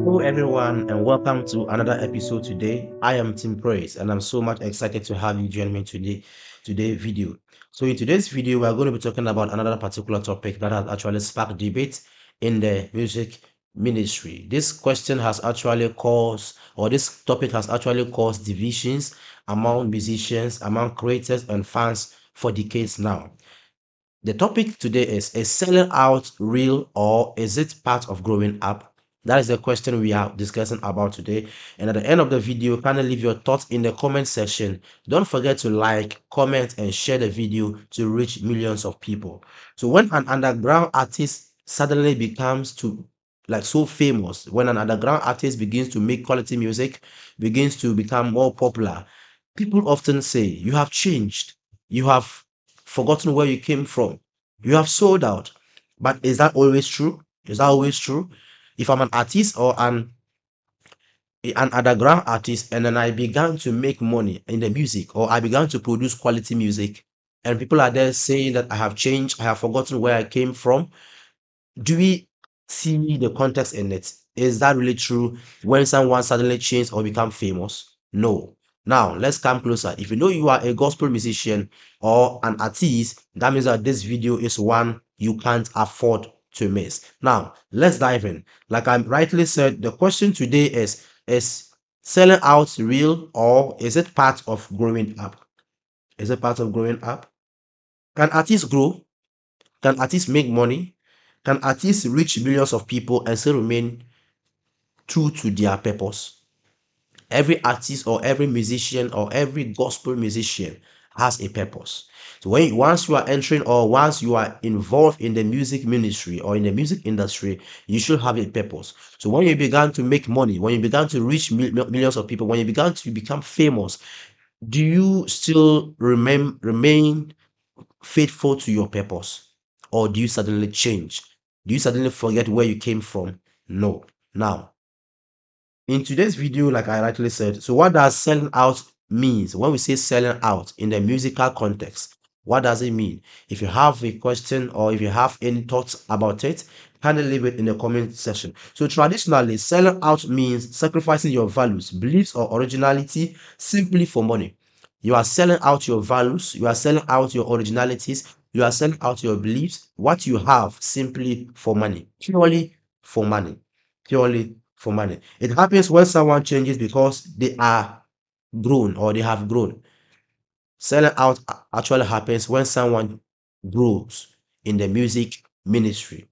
Hello, everyone, and welcome to another episode today. I am Tim Praise, and I'm so much excited to have you join me today video. So, in today's video, we are going to be talking about another particular topic that has actually sparked debate in the music ministry. This question has actually caused, or this topic has actually caused divisions among musicians, among creators, and fans for decades now. The topic today is selling out real or is it part of growing up? That is the question we are discussing about today. And at the end of the video, kindly leave your thoughts in the comment section. Don't forget to like, comment, and share the video to reach millions of people. So when an underground artist suddenly becomes to like so famous, when an underground artist begins to make quality music, begins to become more popular, people often say, you have changed. You have forgotten where you came from. You have sold out. But is that always true? Is that always true? If I'm an artist or an underground artist and then I began to make money in the music or I began to produce quality music and people are there saying that I have changed, I have forgotten where I came from, do we see the context in it? Is that really true when someone suddenly changes or become famous? No. Now let's come closer. If you know you are a gospel musician or an artist, that means that this video is one you can't afford to miss. Now let's dive in. Like I rightly said, the question today is selling out real or is it part of growing up? Is it part of growing up? Can artists grow? Can artists make money? Can artists reach millions of people and still remain true to their purpose? Every artist or every musician or every gospel musician has a purpose. So once you are entering or once you are involved in the music ministry or in the music industry, you should have a purpose. So when you began to make money, when you began to reach millions of people, when you began to become famous, do you still remain faithful to your purpose? Or do you suddenly change? Do you suddenly forget where you came from? No. Now, in today's video, like I rightly said, so what does selling out means? When we say selling out in the musical context, what does it mean? If you have a question or if you have any thoughts about it, kindly leave it in the comment section. So traditionally, selling out means sacrificing your values, beliefs, or originality simply for money. You are selling out your values, you are selling out your originalities, you are selling out your beliefs, what you have simply for money, purely for money, purely for money. It happens when someone changes because they are grown or they have grown. Selling out actually happens when someone grows in the music ministry.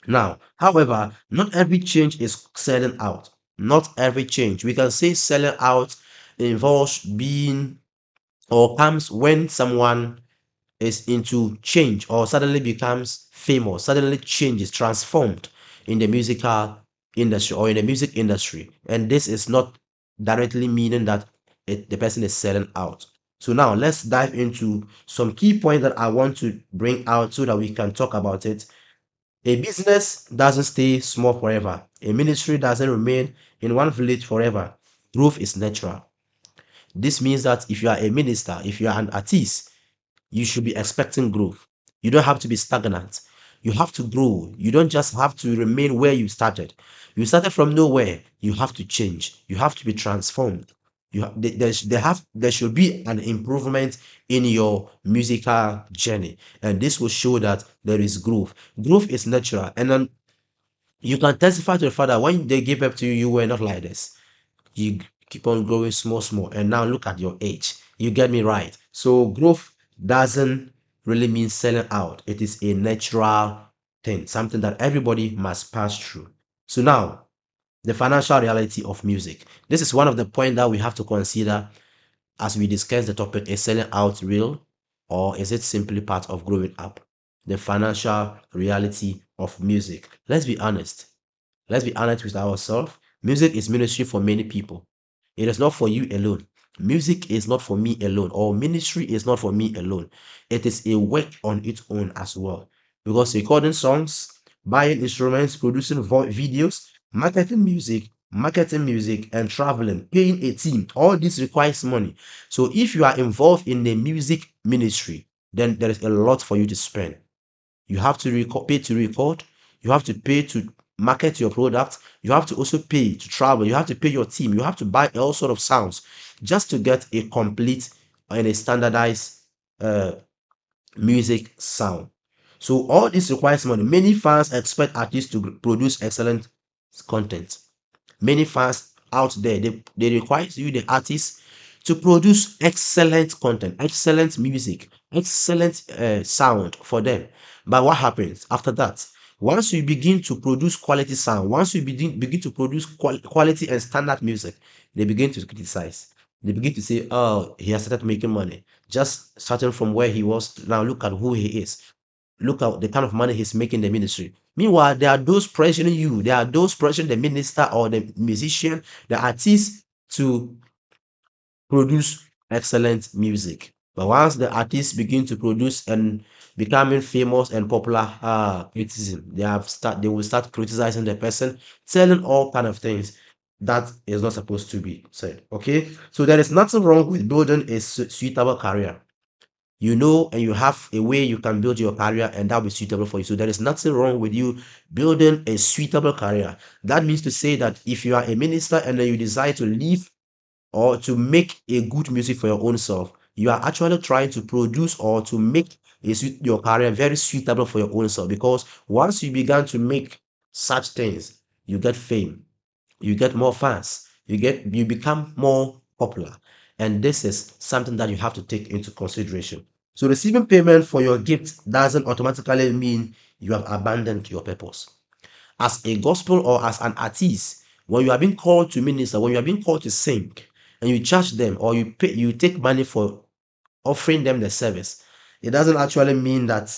Now, however, not every change is selling out. Not every change. We can say selling out involves being or comes when someone is into change or suddenly becomes famous, suddenly changes, transformed in the musical industry or in the music industry. And this is not directly meaning that the person is selling out. So now let's dive into some key points that I want to bring out so that we can talk about it. A business doesn't stay small forever. A ministry doesn't remain in one village forever. Growth is natural. This means that if you are a minister, if you are an artist, you should be expecting growth. You don't have to be stagnant. You have to grow. You don't just have to remain where you started. You started from nowhere. You have to change. You have to be transformed. There should be an improvement in your musical journey, and this will show that there is growth. Growth is natural, and then you can testify to the fact that when they gave up to you, you were not like this. You keep on growing small, small, and now look at your age. You get me right. So growth doesn't really mean selling out. It is a natural thing, something that everybody must pass through. So now, the financial reality of music. This is one of the points that we have to consider as we discuss the topic: is selling out real or is it simply part of growing up? The financial reality of music. Let's be honest. Let's be honest with ourselves. Music is ministry for many people. It is not for you alone. Music is not for me alone, or ministry is not for me alone. It is a work on its own as well. Because recording songs, buying instruments, producing videos, marketing music, and traveling, paying a team, all this requires money. So if you are involved in the music ministry, then there is a lot for you to spend. You have to pay to record. You have to pay to market your product, you have to also pay to travel, you have to pay your team, you have to buy all sort of sounds just to get a complete and a standardized uh, music sound. So all this requires money. Many fans expect artists to produce excellent content. Many fans out there, they require you, the artist, to produce excellent content, excellent music, excellent sound for them. But what happens after that? Once you begin to produce quality sound, once you begin to produce quality and standard music, they begin to criticize. They begin to say, oh, he has started making money. Just starting from where he was, now look at who he is. Look at the kind of money he's making in the ministry. Meanwhile, there are those pressuring you, there are those pressuring the minister or the musician, the artist, to produce excellent music. But once the artists begin to produce and becoming famous and popular, criticism, they will start criticizing the person, telling all kind of things that is not supposed to be said. Okay, so there is nothing wrong with building a suitable career. You know, and you have a way you can build your career, and that'll be suitable for you. So there is nothing wrong with you building a suitable career. That means to say that if you are a minister and then you decide to leave or to make a good music for your own self, you are actually trying to produce or to make your career very suitable for your own self. Because once you began to make such things, you get fame, you get more fans, you become more popular. And this is something that you have to take into consideration. So receiving payment for your gift doesn't automatically mean you have abandoned your purpose. As a gospel or as an artist, when you are being called to minister, when you are being called to sing, and you charge them or you take money for offering them the service, it doesn't actually mean that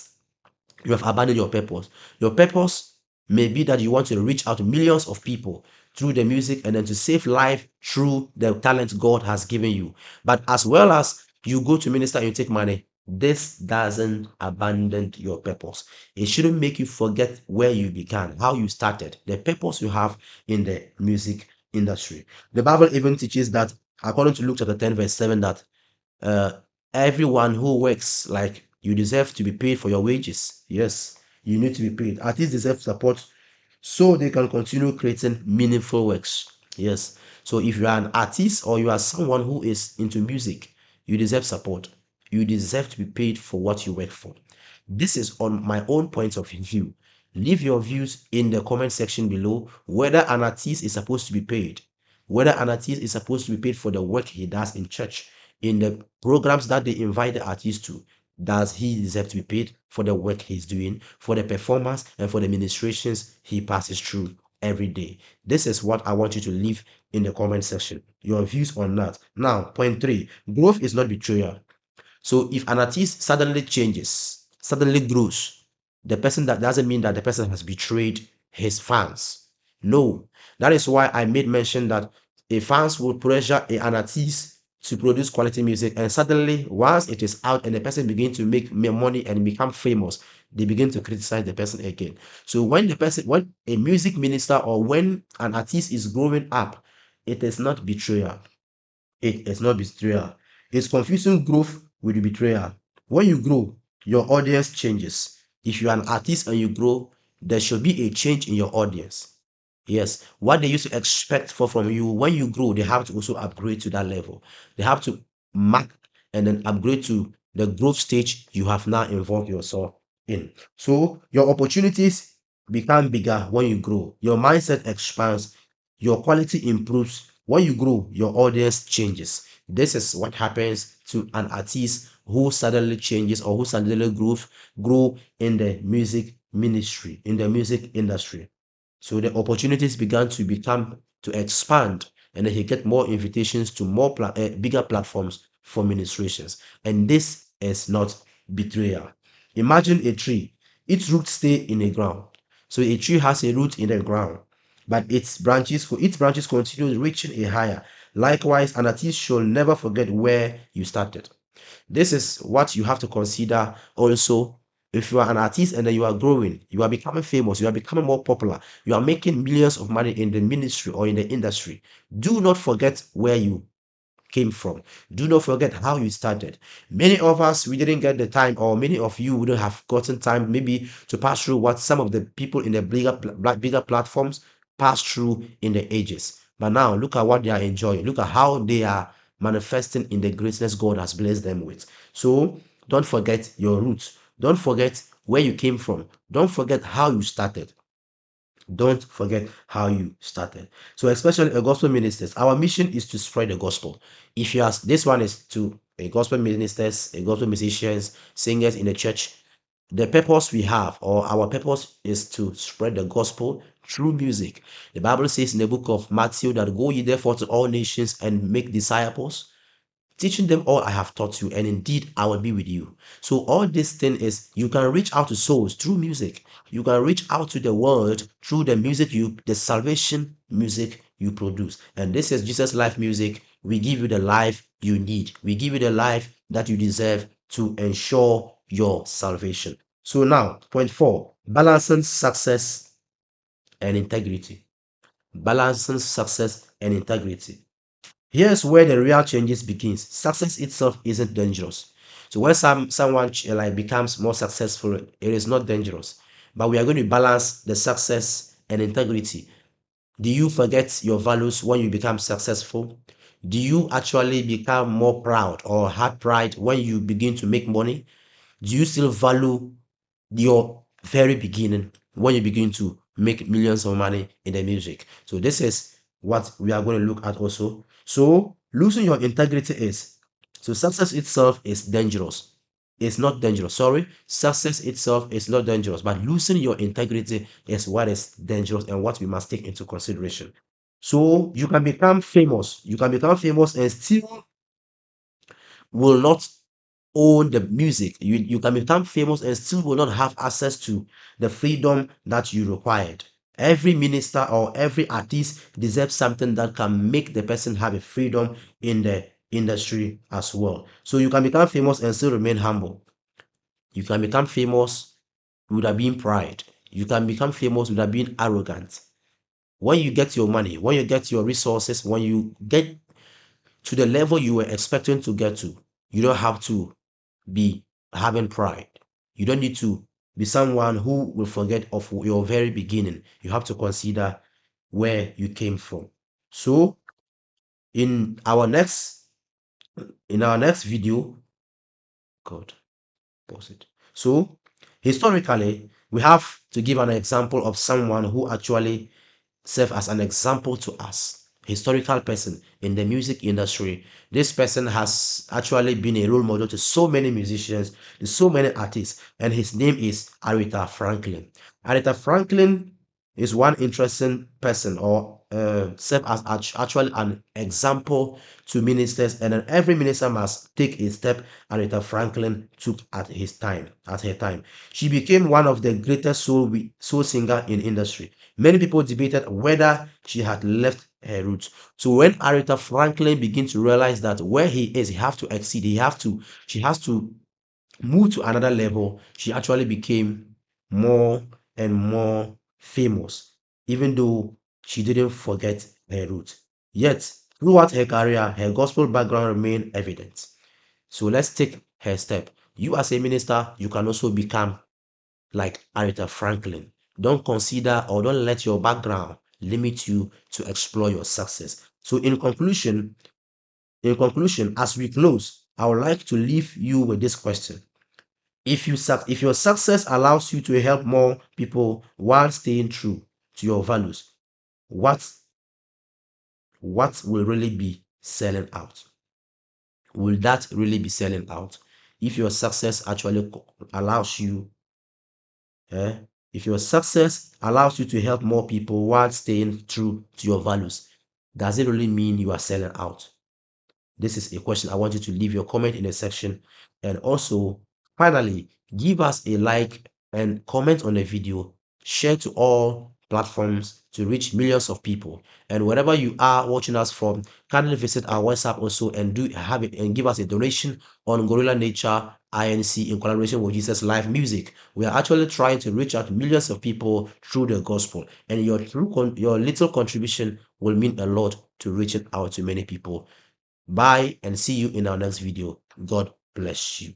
you have abandoned your purpose. Your purpose may be that you want to reach out to millions of people through the music and then to save life through the talent God has given you. But as well as you go to minister and you take money, this doesn't abandon your purpose. It shouldn't make you forget where you began, how you started, the purpose you have in the music industry. The Bible even teaches that, according to Luke chapter 10, verse 7, that uh, everyone who works, like, you deserve to be paid for your wages. Yes, you need to be paid. Artists deserve support so they can continue creating meaningful works. Yes. So if you are an artist or you are someone who is into music, you deserve support. You deserve to be paid for what you work for. This is on my own point of view. Leave your views in the comment section below, whether an artist is supposed to be paid, whether an artist is supposed to be paid for the work he does in church, in the programs that they invite the artist to. Does he deserve to be paid for the work he's doing, for the performance, and for the ministrations he passes through every day? This is what I want you to leave in the comment section. Your views on that. Now, point 3, growth is not betrayal. So if an artist suddenly changes, suddenly grows, the person, that doesn't mean that the person has betrayed his fans. No, that is why I made mention that a fans will pressure an artist to produce quality music, and suddenly once it is out and the person begins to make more money and become famous, they begin to criticize the person again. So when a music minister or when an artist is growing up, it is not betrayal. It is not betrayal. It's confusing growth with betrayal. When you grow, your audience changes. If you are an artist and you grow, there should be a change in your audience. Yes, what they used to expect from you, when you grow, they have to also upgrade to that level. They have to mark and then upgrade to the growth stage you have now involved yourself in. So your opportunities become bigger when you grow. Your mindset expands, your quality improves. When you grow, your audience changes. This is what happens to an artist who suddenly changes or who suddenly grow in the music ministry, in the music industry. So the opportunities began to expand, and then he get more invitations to bigger platforms for ministrations. And this is not betrayal. Imagine a tree; its roots stay in the ground. So a tree has a root in the ground, but its branches continue reaching a higher. Likewise, an artist should never forget where you started. This is what you have to consider also. If you are an artist and then you are growing, you are becoming famous, you are becoming more popular, you are making millions of money in the ministry or in the industry, do not forget where you came from. Do not forget how you started. Many of us, we didn't get the time, or many of you wouldn't have gotten time maybe to pass through what some of the people in the bigger platforms passed through in the ages. But now look at what they are enjoying. Look at how they are manifesting in the greatness God has blessed them with. So don't forget your roots. Don't forget where you came from. Don't forget how you started. Don't forget how you started. So, especially a gospel ministers, our mission is to spread the gospel. If you ask, this one is to a gospel ministers, a gospel musicians, singers in the church. The purpose we have, or our purpose, is to spread the gospel through music. The Bible says in the book of Matthew that go ye therefore to all nations and make disciples, teaching them all I have taught you, and indeed I will be with you. So all this thing is you can reach out to souls through music. You can reach out to the world through the music the salvation music you produce. And this is Jesus Life Music. We give you the life you need. We give you the life that you deserve to ensure your salvation. So now, point 4, balancing success and integrity. Balancing success and integrity. Here's where the real changes begins. Success itself isn't dangerous. So when someone like becomes more successful, it is not dangerous. But we are going to balance the success and integrity. Do you forget your values when you become successful? Do you actually become more proud or have pride when you begin to make money? Do you still value your very beginning when you begin to make millions of money in the music? So this is what we are going to look at also. So losing your integrity is, so success itself is dangerous. It's not dangerous. Sorry, success itself is not dangerous, but losing your integrity is what is dangerous and what we must take into consideration. So you can become famous. You can become famous and still will not own the music. You can become famous and still will not have access to the freedom that you required. Every minister or every artist deserves something that can make the person have a freedom in the industry as well. So you can become famous and still remain humble. You can become famous without being pride. You can become famous without being arrogant. When you get your money, when you get your resources, when you get to the level you were expecting to get to, you don't have to be having pride. You don't need to be someone who will forget of your very beginning. You have to consider where you came from. So in our next video, God, pause it. So historically, we have to give an example of someone who actually serve as an example to us. Historical person in the music industry. This person has actually been a role model to so many musicians, to so many artists, and his name is Aretha Franklin. Aretha Franklin is one interesting person, or serve as actually an example to ministers, and then every minister must take a step Aretha Franklin took at her time. She became one of the greatest soul singer in industry. Many people debated whether she had left her roots. So when Aretha Franklin began to realize that where he is, he have to exceed, she has to move to another level, she actually became more and more famous, even though she didn't forget her roots. Yet, throughout her career, her gospel background remained evident. So let's take her step. You as a minister, you can also become like Aretha Franklin. Don't consider or don't let your background limit you to explore your success. So in conclusion, as we close, I would like to leave you with this question. If your success allows you to help more people while staying true to your values, what what will really be selling out? Will that really be selling out? If your success actually allows you Eh? If your success allows you to help more people while staying true to your values, does it really mean you are selling out? This is a question I want you to leave your comment in the section. And also, finally, give us a like and comment on the video. Share to all platforms to reach millions of people. And wherever you are watching us from, kindly visit our WhatsApp also and do have it and give us a donation on Gorilla Nature INC in collaboration with Jesus Live Music. We are actually trying to reach out millions of people through the gospel, and your little contribution will mean a lot to reaching out to many people. Bye and see you in our next video. God bless you.